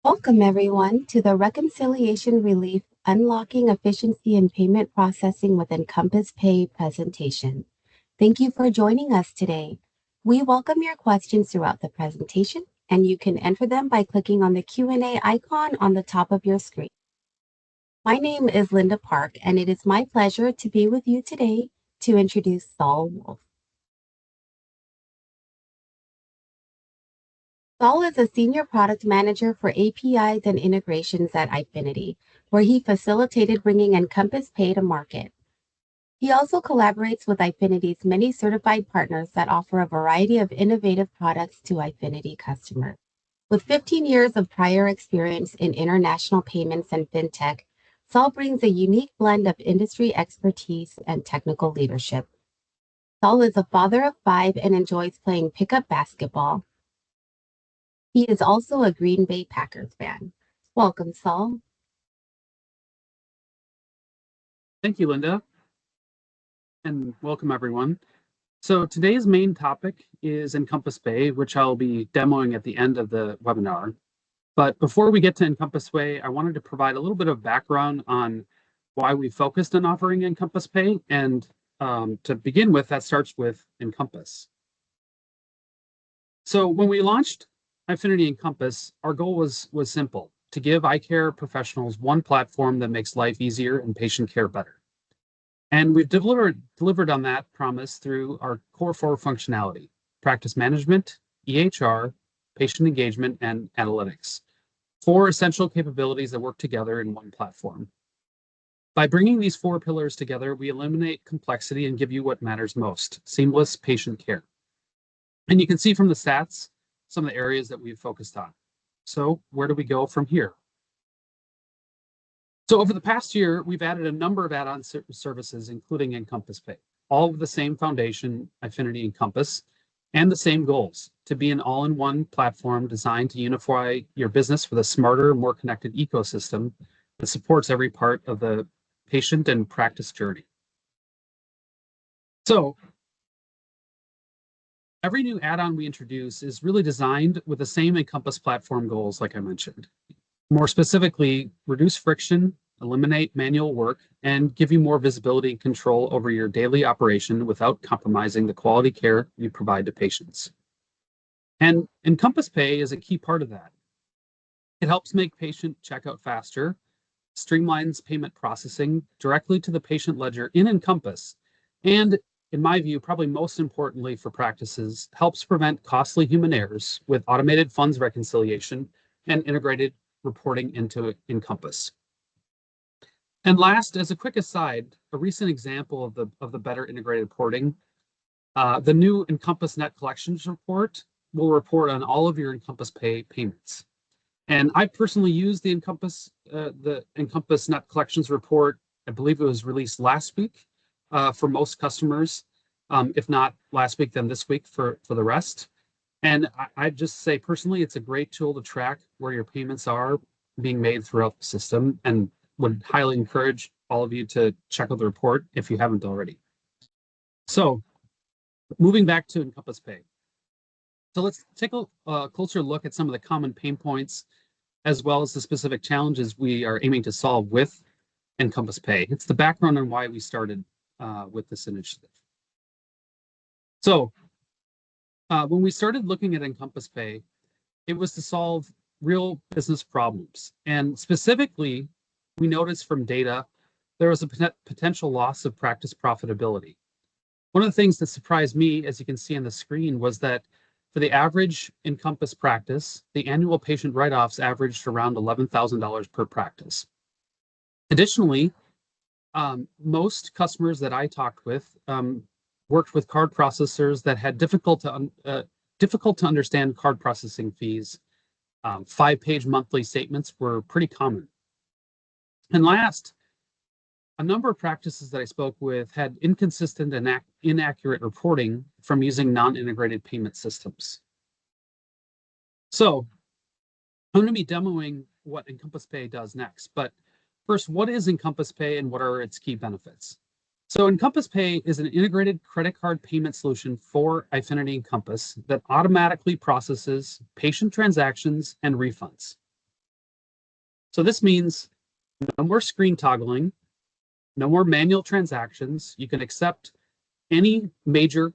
Welcome, everyone, to the Reconciliation Relief Unlocking Efficiency in Payment Processing with EncompassPay presentation. Thank you for joining us today. We welcome your questions throughout the presentation, and you can enter them by clicking on the Q&A icon on the top of your screen. My name is Linda Park, and it is my pleasure to be with you today to introduce Saul Wolf. Saul is a senior product manager for APIs and integrations at Eyefinity, where he facilitated bringing EncompassPay to market. He also collaborates with Eyefinity's many certified partners that offer a variety of innovative products to Eyefinity customers. With 15 years of prior experience in international payments and fintech, Saul brings a unique blend of industry expertise and technical leadership. Saul is a father of 5 and enjoys playing pickup basketball. He is also a Green Bay Packers fan. Welcome, Saul. Thank you, Linda, and welcome everyone. So today's main topic is EncompassPay, which I'll be demoing at the end of the webinar. But before we get to EncompassPay, I wanted to provide a little bit of background on why we focused on offering EncompassPay. And to begin with, that starts with Encompass. So when we launched Eyefinity Encompass, our goal was simple: to give eye care professionals one platform that makes life easier and patient care better. And we've delivered on that promise through our core 4 functionality: practice management, EHR, patient engagement, and analytics. 4 essential capabilities that work together in one platform. By bringing these 4 pillars together, we eliminate complexity and give you what matters most: seamless patient care. And you can see from the stats some of the areas that we've focused on. So where do we go from here? So over the past year, we've added a number of add-on services, including EncompassPay, all with the same foundation, Eyefinity Encompass, and the same goals: to be an all-in-one platform designed to unify your business with a smarter, more connected ecosystem that supports every part of the patient and practice journey. So every new add-on we introduce is really designed with the same Encompass platform goals, like I mentioned. More specifically, reduce friction, eliminate manual work, and give you more visibility and control over your daily operation without compromising the quality care you provide to patients. And EncompassPay is a key part of that. It helps make patient checkout faster, streamlines payment processing directly to the patient ledger in Encompass, and in my view, probably most importantly for practices, helps prevent costly human errors with automated funds reconciliation and integrated reporting into Encompass. And last, as a quick aside, a recent example of the better integrated reporting, the new Encompass Net Collections report will report on all of your EncompassPay payments. And I personally used the Encompass Net Collections report. I believe it was released last week for most customers. If not last week, then this week for the rest. And I'd just say personally, it's a great tool to track where your payments are being made throughout the system, and would highly encourage all of you to check out the report if you haven't already. So moving back to EncompassPay. So let's take a closer look at some of the common pain points, as well as the specific challenges we are aiming to solve with EncompassPay. It's the background on why we started with this initiative. So when we started looking at EncompassPay, it was to solve real business problems. And specifically, we noticed from data, there was a potential loss of practice profitability. One of the things that surprised me, as you can see on the screen, was that for the average Encompass practice, the annual patient write-offs averaged around $11,000 per practice. Additionally, most customers that I talked with worked with card processors that had difficult to understand card processing fees. 5-page monthly statements were pretty common. And last, a number of practices that I spoke with had inconsistent and inaccurate reporting from using non-integrated payment systems. So I'm going to be demoing what EncompassPay does next. But first, what is EncompassPay and what are its key benefits? So EncompassPay is an integrated credit card payment solution for Eyefinity Encompass that automatically processes patient transactions and refunds. So this means no more screen toggling, no more manual transactions. You can accept any major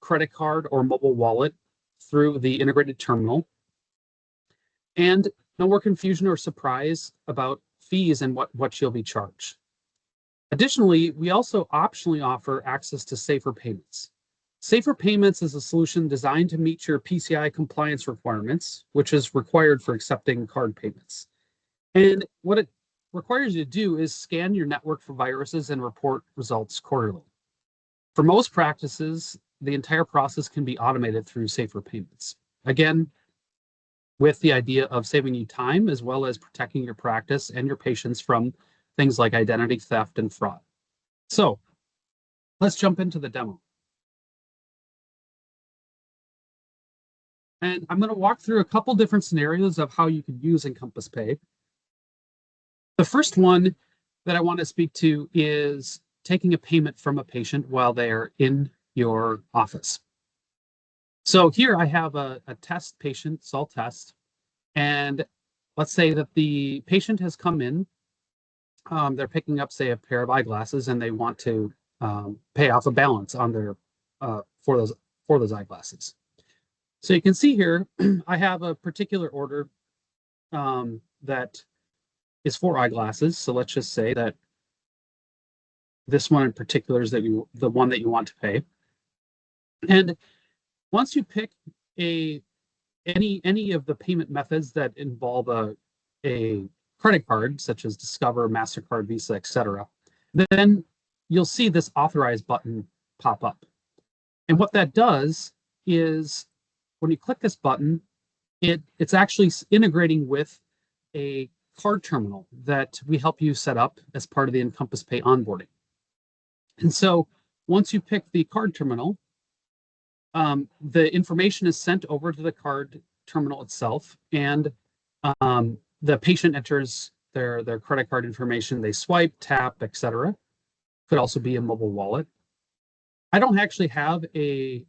credit card or mobile wallet through the integrated terminal, and no more confusion or surprise about fees and what you'll be charged. Additionally, we also optionally offer access to safer payments. Safer payments is a solution designed to meet your PCI compliance requirements, which is required for accepting card payments. And what it requires you to do is scan your network for viruses and report results quarterly. For most practices, the entire process can be automated through safer payments. Again, with the idea of saving you time as well as protecting your practice and your patients from things like identity theft and fraud. So let's jump into the demo. And I'm going to walk through a couple different scenarios of how you can use EncompassPay. The first one that I want to speak to is taking a payment from a patient while they're in your office. So here I have a test patient, SALT test, and let's say that the patient has come in. They're picking up, say, a pair of eyeglasses, and they want to pay off a balance on their for those eyeglasses. So you can see here, I have a particular order that is for eyeglasses. So let's just say that this one in particular is the one that you want to pay. And once you pick any of the payment methods that involve a credit card, such as Discover, MasterCard, Visa, etc., then you'll see this authorize button pop up. And what that does is when you click this button, it's actually integrating with a card terminal that we help you set up as part of the EncompassPay onboarding. And so once you pick the card terminal, the information is sent over to the card terminal itself, and the patient enters their credit card information. They swipe, tap, etc. Could also be a mobile wallet. I don't actually have a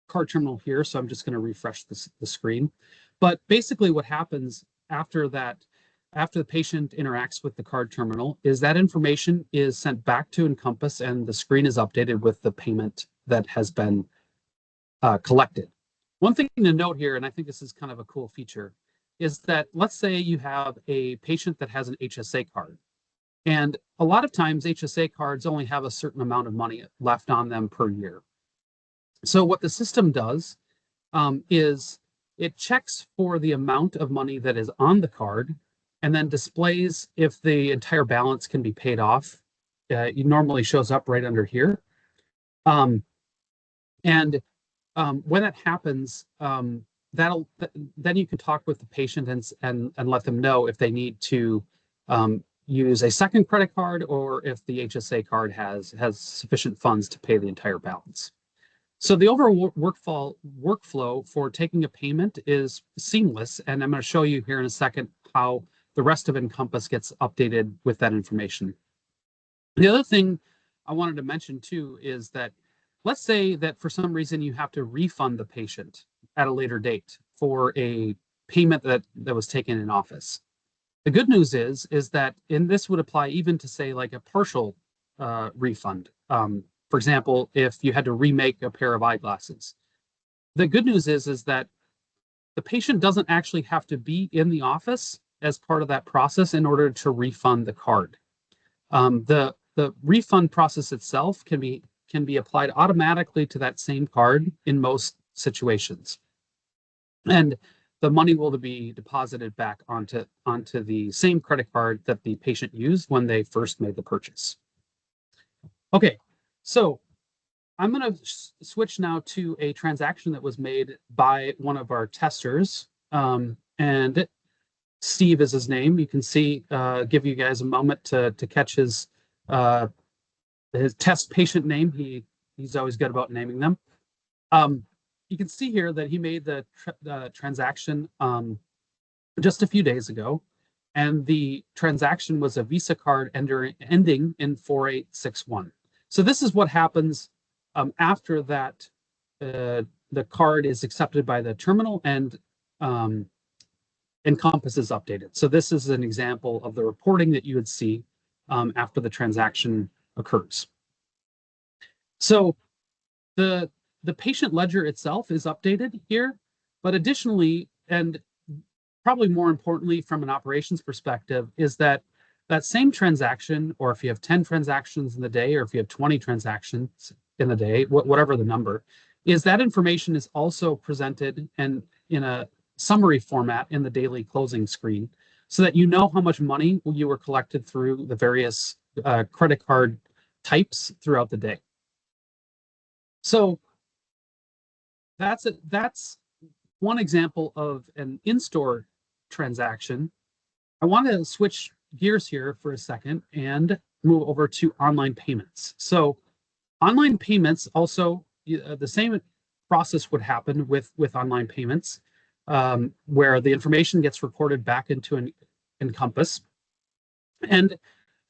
card terminal here, so I'm just going to refresh the screen. But basically what happens after the patient interacts with the card terminal is that information is sent back to Encompass, and the screen is updated with the payment that has been collected. One thing to note here, and I think this is kind of a cool feature, is that let's say you have a patient that has an HSA card. And a lot of times HSA cards only have a certain amount of money left on them per year. So what the system does is it checks for the amount of money that is on the card and then displays if the entire balance can be paid off. It normally shows up right under here. And when that happens, then you can talk with the patient and let them know if they need to use a second credit card or if the HSA card has sufficient funds to pay the entire balance. So the overall workflow for taking a payment is seamless, and I'm going to show you here in a second how the rest of Encompass gets updated with that information. The other thing I wanted to mention too is that let's say that for some reason you have to refund the patient at a later date for a payment that was taken in office. The good news is that, and this would apply even to say like a partial refund. For example, if you had to remake a pair of eyeglasses. The good news is that the patient doesn't actually have to be in the office as part of that process in order to refund the card. The refund process itself can be applied automatically to that same card in most situations. And the money will be deposited back onto the same credit card that the patient used when they first made the purchase. Okay, so I'm going to switch now to a transaction that was made by one of our testers, and Steve is his name. You can see, give you guys a moment to catch his test patient name. He's always good about naming them. You can see here that he made the transaction just a few days ago, and the transaction was a Visa card ending in 4861. So this is what happens after that. The card is accepted by the terminal, and Encompass is updated. So this is an example of the reporting that you would see after the transaction occurs. So the patient ledger itself is updated here, but additionally, and probably more importantly from an operations perspective, is that that same transaction, or if you have 10 transactions in the day, or if you have 20 transactions in the day, whatever the number, is that information is also presented and in a summary format in the daily closing screen so that you know how much money you were collected through the various credit card types throughout the day. So that's one example of an in-store transaction. I want to switch gears here for a second and move over to online payments. So online payments also, the same process would happen with online payments, where the information gets recorded back into an Encompass. And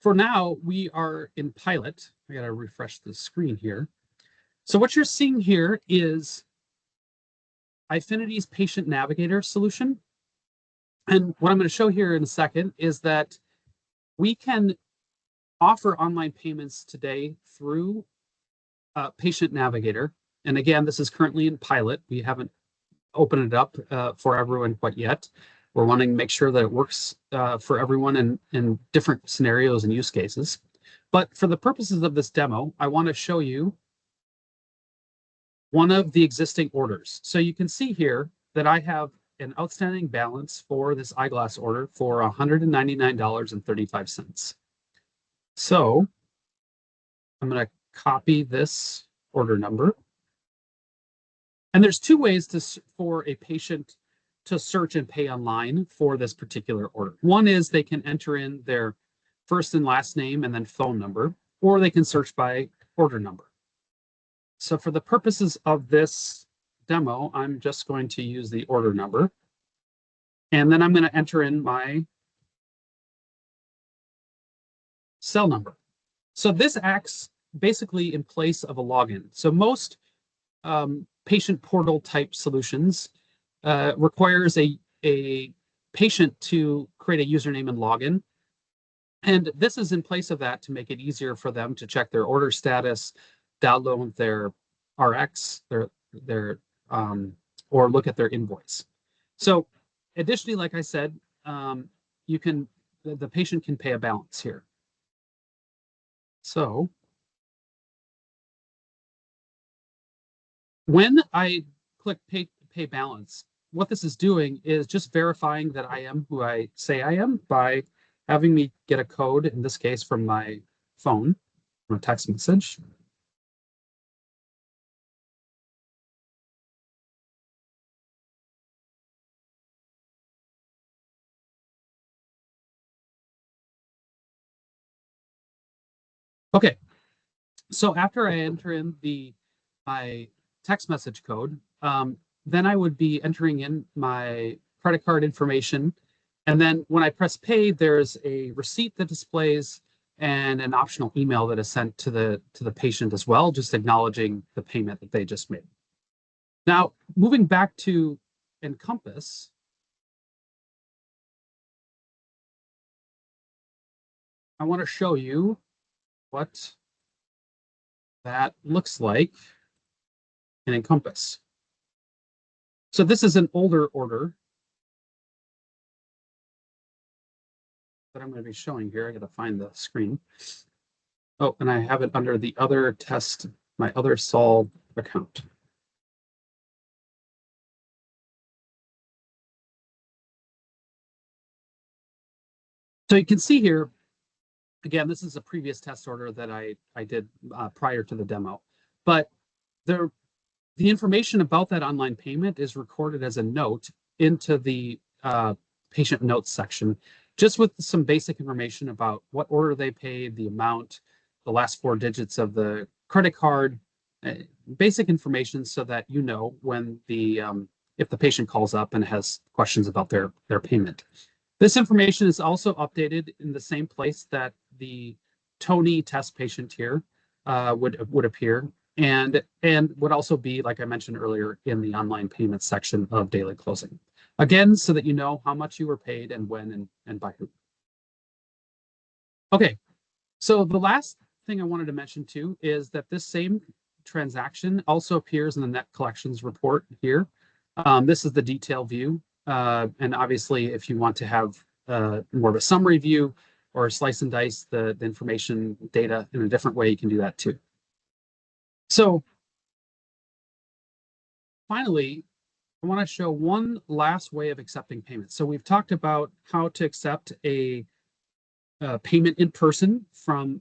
for now, we are in pilot. I got to refresh the screen here. So what you're seeing here is Eyefinity's Patient Navigator solution. And what I'm going to show here in a second is that we can offer online payments today through Patient Navigator. And again, this is currently in pilot. We haven't opened it up for everyone quite yet. We're wanting to make sure that it works for everyone in different scenarios and use cases. But for the purposes of this demo, I want to show you one of the existing orders. So you can see here that I have an outstanding balance for this eyeglass order for $199.35. So I'm going to copy this order number. And there's two ways for a patient to search and pay online for this particular order. One is they can enter in their first and last name and then phone number, or they can search by order number. So for the purposes of this demo, I'm just going to use the order number. And then I'm going to enter in my cell number. So this acts basically in place of a login. So most patient portal type solutions requires a patient to create a username and login. And this is in place of that to make it easier for them to check their order status, download their RX, or look at their invoice. So additionally, like I said, the patient can pay a balance here. So when I click pay balance, what this is doing is just verifying that I am who I say I am by having me get a code, in this case from my phone, from a text message. Okay, so after I enter in my text message code, then I would be entering in my credit card information. And then when I press pay, there's a receipt that displays and an optional email that is sent to the patient as well, just acknowledging the payment that they just made. Now, moving back to Encompass, I want to show you what that looks like in Encompass. So this is an older order that I'm going to be showing here. I got to find the screen. Oh, and I have it under the other test, my other Sol account. So you can see here, again, this is a previous test order that I did prior to the demo, but the information about that online payment is recorded as a note into the patient notes section, just with some basic information about what order they paid, the amount, the last four digits of the credit card, basic information so that you know when if the patient calls up and has questions about their payment. This information is also updated in the same place that the Tony test patient here would appear, and would also be, like I mentioned earlier, in the online payment section of daily closing. Again, so that you know how much you were paid and when and by who. Okay, so the last thing I wanted to mention too is that this same transaction also appears in the net collections report here. This is the detail view. And obviously, if you want to have more of a summary view or slice and dice the information data in a different way, you can do that too. So finally, I want to show one last way of accepting payments. So we've talked about how to accept a payment in person from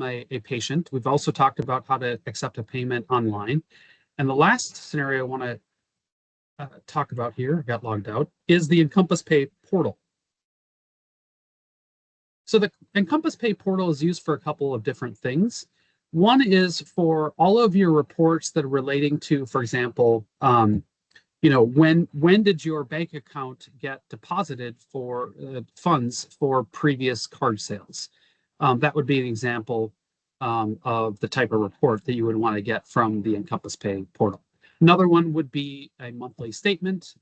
a patient. We've also talked about how to accept a payment online. And the last scenario I want to talk about here, I got logged out, is the EncompassPay portal. So the EncompassPay portal is used for a couple of different things. One is for all of your reports that are relating to, for example, when did your bank account get deposited for funds for previous card sales? That would be an example of the type of report that you would want to get from the EncompassPay portal. Another one would be a monthly statement.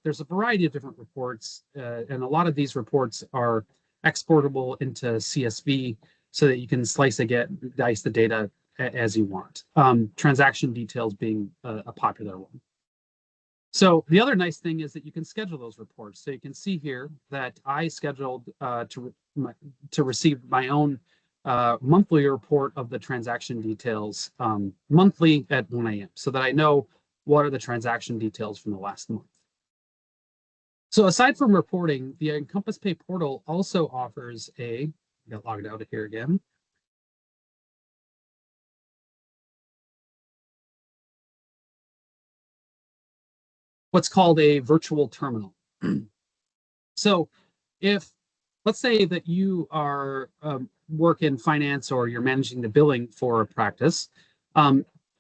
There's a variety of different reports, and a lot of these reports are exportable into CSV so that you can slice and dice the data as you want. Transaction details being a popular one. So the other nice thing is that you can schedule those reports. So you can see here that I scheduled to receive my own monthly report of the transaction details monthly at 1 a.m. so that I know what are the transaction details from the last month. So aside from reporting, the EncompassPay portal also offers got logged out of here again. What's called a virtual terminal. So if, let's say that you are work in finance or you're managing the billing for a practice,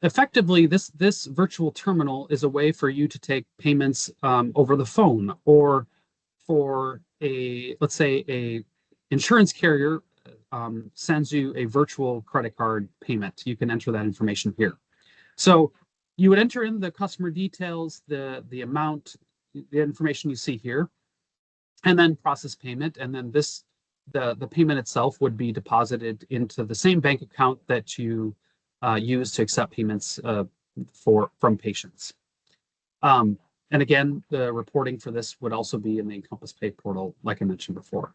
effectively this virtual terminal is a way for you to take payments over the phone, or for let's say a insurance carrier sends you a virtual credit card payment. You can enter that information here. So you would enter in the customer details, the amount, the information you see here, and then process payment. And then the payment itself would be deposited into the same bank account that you use to accept payments from patients. And again, the reporting for this would also be in the EncompassPay portal, like I mentioned before.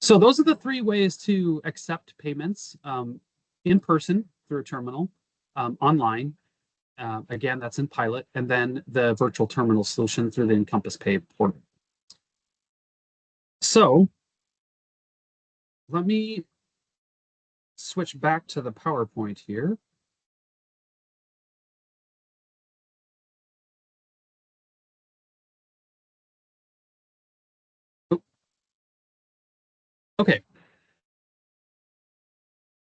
So those are the three ways to accept payments in person through a terminal, online. Again, that's in pilot, and then the virtual terminal solution through the EncompassPay portal. So let me switch back to the PowerPoint here. Okay.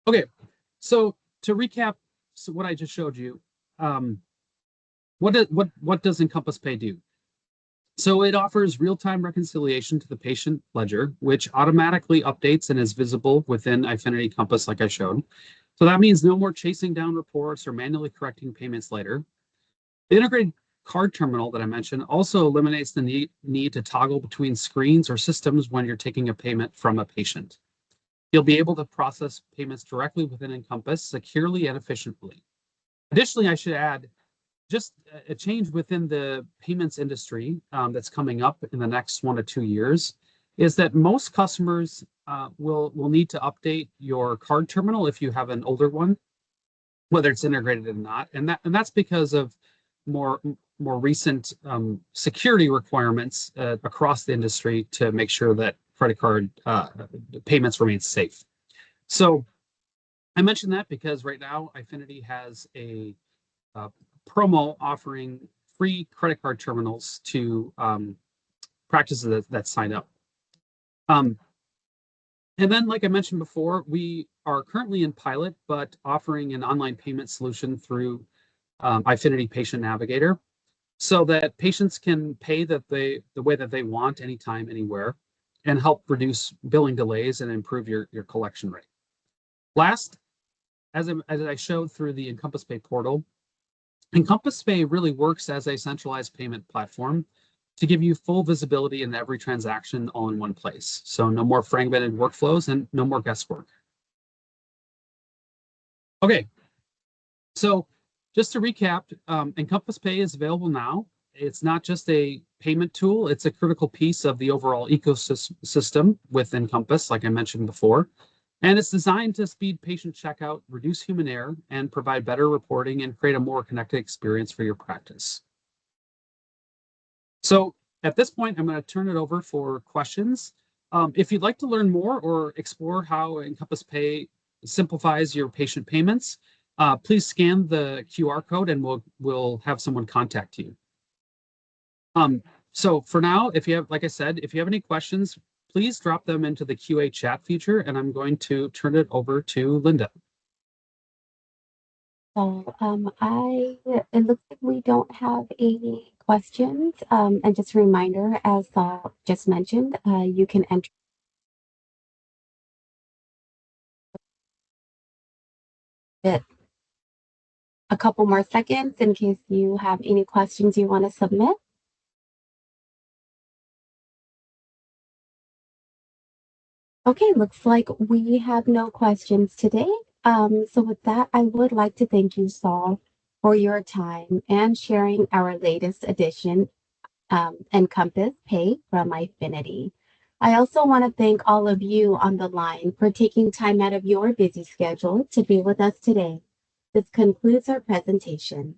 Okay. So to recap, what I just showed you, what does EncompassPay do? So it offers real-time reconciliation to the patient ledger, which automatically updates and is visible within Eyefinity Encompass, like I showed. So that means no more chasing down reports or manually correcting payments later. The integrated card terminal that I mentioned also eliminates the need to toggle between screens or systems when you're taking a payment from a patient. You'll be able to process payments directly within Encompass securely and efficiently. Additionally, I should add, just a change within the payments industry that's coming up in the next 1 to 2 years is that most customers will need to update your card terminal if you have an older one, whether it's integrated or not, and that's because of more recent security requirements across the industry to make sure that credit card payments remain safe. So I mentioned that because right now Eyefinity has a promo offering free credit card terminals to practices that sign up. And then, like I mentioned before, we are currently in pilot, but offering an online payment solution through Eyefinity Patient Navigator, so that patients can pay the way that they want, anytime, anywhere, and help reduce billing delays and improve your collection rate. Last, as I showed through the EncompassPay portal, EncompassPay really works as a centralized payment platform to give you full visibility in every transaction all in one place. So no more fragmented workflows and no more guesswork. Okay, so just to recap, EncompassPay is available now. It's not just a payment tool, it's a critical piece of the overall ecosystem with Encompass, like I mentioned before. And it's designed to speed patient checkout, reduce human error, and provide better reporting and create a more connected experience for your practice. So at this point, I'm going to turn it over for questions. If you'd like to learn more or explore how Encompass Pay simplifies your patient payments, please scan the QR code and we'll have someone contact you. So for now, if you have, like I said, if you have any questions, please drop them into the QA chat feature, and I'm going to turn it over to Linda. So it looks like we don't have any questions. And just a reminder, as just mentioned, you can enter it a couple more seconds in case you have any questions you want to submit. Okay, looks like we have no questions today. So with that, I would like to thank you, Saul, for your time and sharing our latest edition, Encompass Pay from Eyefinity. I also want to thank all of you on the line for taking time out of your busy schedule to be with us today. This concludes our presentation.